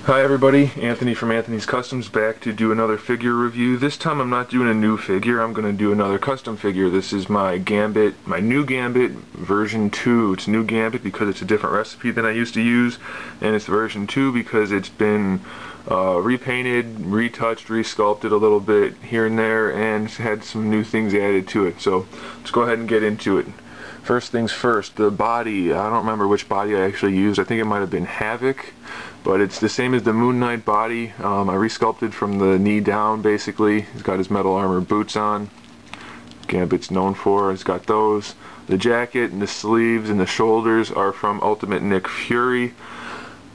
Hi everybody, Anthony from Anthony's Customs back to do another figure review. This time I'm not doing a new figure, I'm going to do another custom figure. This is my GAMBIT, my new GAMBIT version 2. It's new GAMBIT because it's a different recipe than I used to use, and it's version 2 because it's been repainted, retouched, resculpted a little bit here and there, and it's had some new things added to it. So let's go ahead and get into it. First things first, the body. I don't remember which body I actually used. I think it might have been Havoc, but it's the same as the Moon Knight body. I resculpted from the knee down, basically. He's got his metal armor boots on. GAMBIT's known for. He's got those. The jacket and the sleeves and the shoulders are from Ultimate Nick Fury.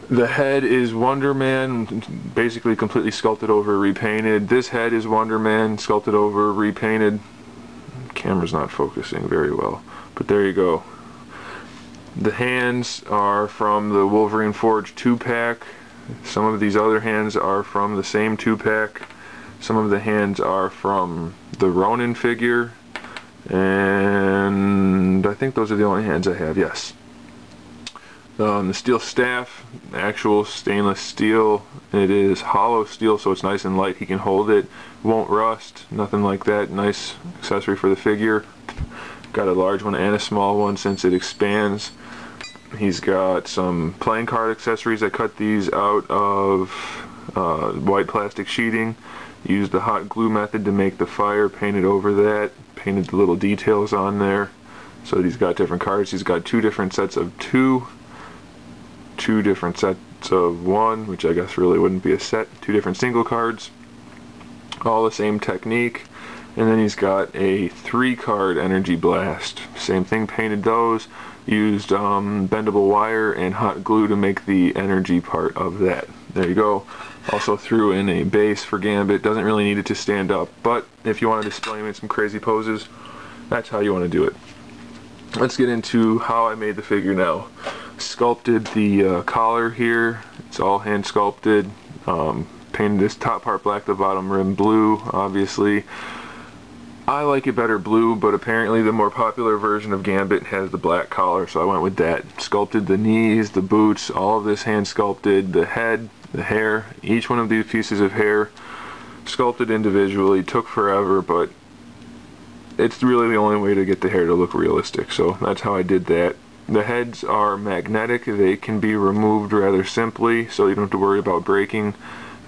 The head is Wonder Man, basically completely sculpted over, repainted. This head is Wonder Man, sculpted over, repainted. Camera's not focusing very well, but there you go. The hands are from the Wolverine Forge 2-pack. Some of these other hands are from the same 2-pack. Some of the hands are from the Ronin figure, and I think those are the only hands I have, yes. The steel staff, actual stainless steel. It is hollow steel, so it's nice and light. He can hold it, won't rust, nothing like that. Nice accessory for the figure. Got a large one and a small one since it expands. He's got some playing card accessories. I cut these out of white plastic sheeting. Used the hot glue method to make the fire, painted over that, painted the little details on there. So he's got different cards. He's got two different sets of two different sets of one, which I guess really wouldn't be a set, two different single cards, all the same technique. And then he's got a 3-card energy blast. Same thing, painted those, used bendable wire and hot glue to make the energy part of that. There you go. Also threw in a base for GAMBIT. Doesn't really need it to stand up, but if you want to display him in some crazy poses, that's how you want to do it. Let's get into how I made the figure now. Sculpted the collar here. It's all hand sculpted. Painted this top part black, the bottom rim blue, obviously. I like it better blue, but apparently the more popular version of GAMBIT has the black collar, so I went with that. Sculpted the knees, the boots, all of this hand sculpted. The head, the hair, each one of these pieces of hair sculpted individually. Took forever, but it's really the only way to get the hair to look realistic, so that's how I did that. The heads are magnetic. They can be removed rather simply, so you don't have to worry about breaking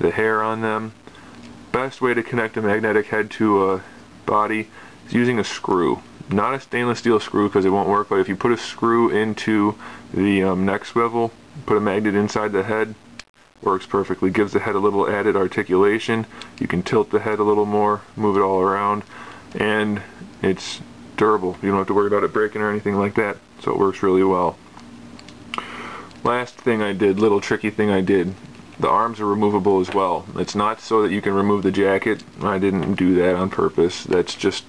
the hair on them. Best way to connect a magnetic head to a body is using a screw. Not a stainless steel screw because it won't work, but if you put a screw into the neck swivel, put a magnet inside the head, works perfectly. Gives the head a little added articulation. You can tilt the head a little more, move it all around, and it's durable. You don't have to worry about it breaking or anything like that, so it works really well. Last thing I did, little tricky thing I did, the arms are removable as well. It's not so that you can remove the jacket. I didn't do that on purpose. That's just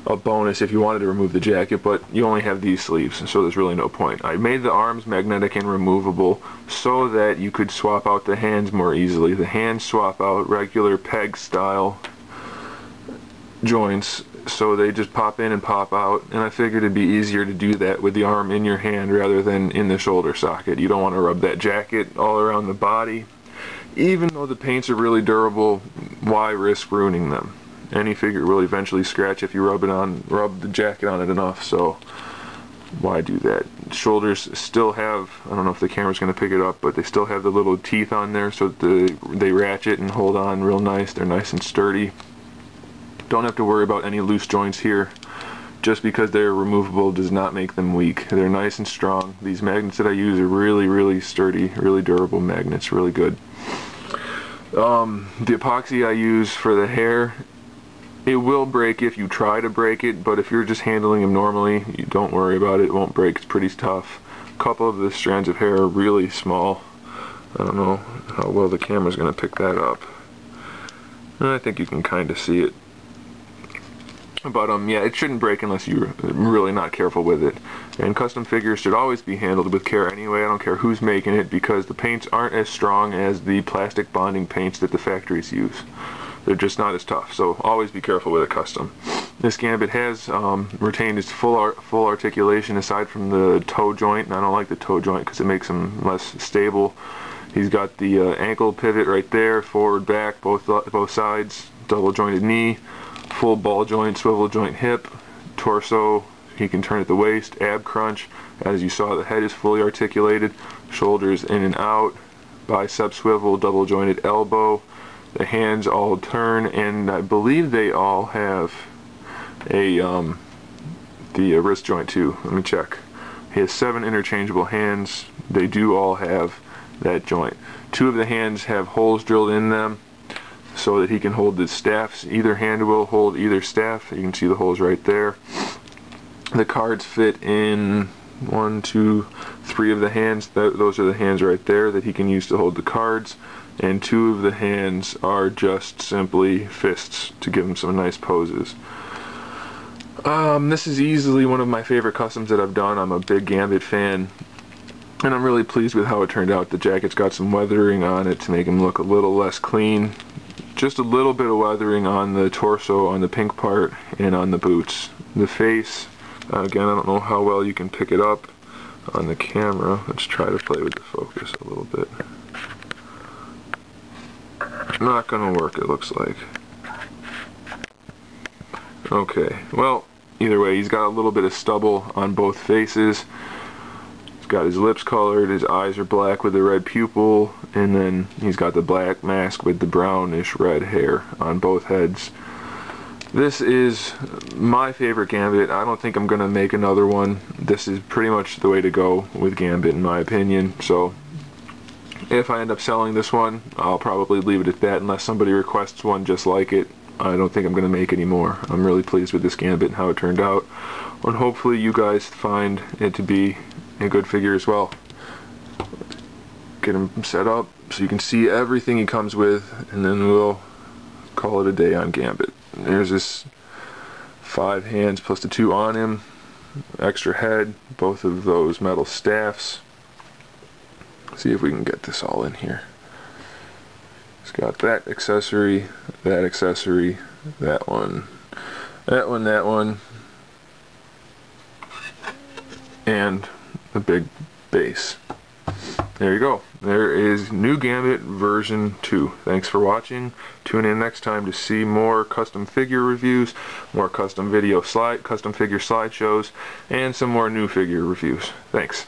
a bonus if you wanted to remove the jacket, but you only have these sleeves, so there's really no point. I made the arms magnetic and removable so that you could swap out the hands more easily. The hands swap out regular peg style joints, so they just pop in and pop out, and I figured it'd be easier to do that with the arm in your hand rather than in the shoulder socket. You don't want to rub that jacket all around the body. Even though the paints are really durable, why risk ruining them? Any figure will eventually scratch if you rub the jacket on it enough, so why do that? Shoulders still have, I don't know if the camera's going to pick it up, but they still have the little teeth on there, so they ratchet and hold on real nice. They're nice and sturdy. Don't have to worry about any loose joints here. Just because they're removable does not make them weak. They're nice and strong. These magnets that I use are really, really sturdy, really durable magnets, really good. The epoxy I use for the hair, it will break if you try to break it, but if you're just handling them normally, you don't worry about it. It won't break. It's pretty tough. A couple of the strands of hair are really small. I don't know how well the camera's going to pick that up. I think you can kind of see it. But yeah, it shouldn't break unless you're really not careful with it. And custom figures should always be handled with care anyway. I don't care who's making it, because the paints aren't as strong as the plastic bonding paints that the factories use. They're just not as tough, so always be careful with a custom. This GAMBIT has retained its full articulation aside from the toe joint, and I don't like the toe joint because it makes them less stable. He's got the ankle pivot right there, forward, back, both sides, double jointed knee, full ball joint, swivel joint hip, torso, he can turn at the waist, ab crunch, as you saw the head is fully articulated, shoulders in and out, bicep swivel, double jointed elbow, the hands all turn, and I believe they all have a the wrist joint too. Let me check. He has 7 interchangeable hands. They do all have that joint. 2 of the hands have holes drilled in them so that he can hold the staffs. Either hand will hold either staff. You can see the holes right there. The cards fit in 1, 2, 3 of the hands. Those are the hands right there that he can use to hold the cards. And 2 of the hands are just simply fists to give him some nice poses. This is easily one of my favorite customs that I've done. I'm a big GAMBIT fan, and I'm really pleased with how it turned out. The jacket's got some weathering on it to make him look a little less clean. Just a little bit of weathering on the torso, on the pink part, and on the boots. The face, again, I don't know how well you can pick it up on the camera. Let's try to play with the focus a little bit. Not gonna work, it looks like. Okay, well, either way, he's got a little bit of stubble on both faces. He's got his lips colored, his eyes are black with the red pupil, and then he's got the black mask with the brownish red hair on both heads. This is my favorite GAMBIT. I don't think I'm going to make another one. This is pretty much the way to go with GAMBIT in my opinion. So if I end up selling this one, I'll probably leave it at that unless somebody requests one just like it. I don't think I'm going to make any more. I'm really pleased with this GAMBIT and how it turned out. And hopefully you guys find it to be a good figure as well. Get him set up so you can see everything he comes with, and then we'll call it a day on GAMBIT. There's this 5 hands plus the 2 on him, extra head, both of those metal staffs. See if we can get this all in here. It's got that accessory, that one, that one, and a big base. There you go. There is new GAMBIT version 2. Thanks for watching. Tune in next time to see more custom figure reviews, more custom figure slideshows, and some more new figure reviews. Thanks.